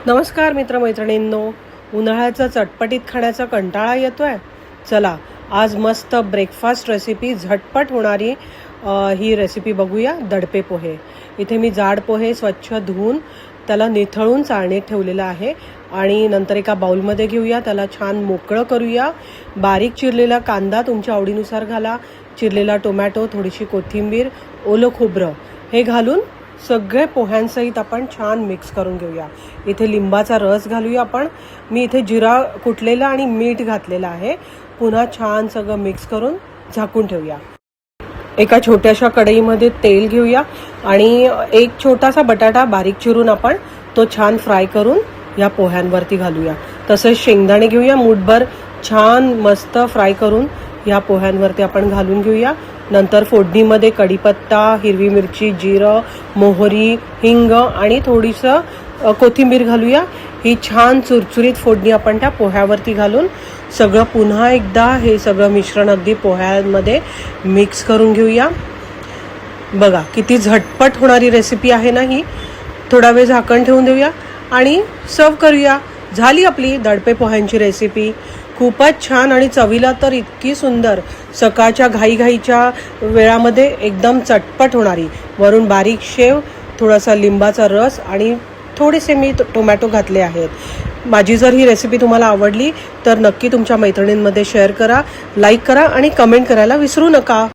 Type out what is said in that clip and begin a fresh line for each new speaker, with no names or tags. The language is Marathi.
नमस्कार मित्रमैत्रिणींनो, उन्हाळ्याचा चटपटीत खाण्याचा कंटाळा येतोय. चला आज मस्त ब्रेकफास्ट रेसिपी, झटपट होणारी ही रेसिपी बघूया. दडपे पोहे. इथे मी जाड पोहे स्वच्छ धुवून त्याला निथळून चाळणीत ठेवलेलं आहे आणि नंतर एका बाउलमध्ये घेऊया. त्याला छान मोकळं करूया. बारीक चिरलेला कांदा तुमच्या आवडीनुसार घाला, चिरलेला टोमॅटो, थोडीशी कोथिंबीर, ओलं खोबरं हे घालून सगळे पोह्यांसहित आपण छान मिक्स करून घेऊया. इथे लिंबाचा रस घालूया आपण. मी इथे जिरा कुटलेला आणि मीठ घातलेलं आहे. पुन्हा छान सगळं मिक्स करून झाकून ठेवूया. एका छोट्याशा कढईमध्ये तेल घेऊया आणि एक छोटासा बटाटा बारीक चिरून आपण तो छान फ्राय करून या पोह्यांवरती घालूया. तसेच शेंगदाणे घेऊया मूठभर, छान मस्त फ्राय करून या पोह्यांवरती आपण घालून घेऊया. नंतर फोडणीमध्ये कढीपत्ता, हिरवी मिरची, जिरं, मोहरी, हिंग आणि थोडीसं कोथिंबीर घालूया. ही छान चुरचुरीत फोडणी आपण त्या पोह्यावरती घालून सगळं पुन्हा एकदा हे सगळं मिश्रण अगदी पोह्यांमध्ये मिक्स करून घेऊया. बघा किती झटपट होणारी रेसिपी आहे ना ही. थोडा वेळ झाकण ठेवून देऊया आणि सर्व करूया. झाली आपली दडपे पोह्यांची रेसिपी. खूपच छान आणि चवीला तर इतकी सुंदर. सकाळच्या घाईघाईच्या वेळामध्ये एकदम चटपट होणारी. वरून बारीक शेव, थोडासा लिंबाचा रस आणि थोडेसे मी टोमॅटो घातले आहेत. माझी जर ही रेसिपी तुम्हाला आवडली तर नक्की तुमच्या मैत्रिणींमध्ये शेअर करा, लाईक करा आणि कमेंट करायला विसरू नका.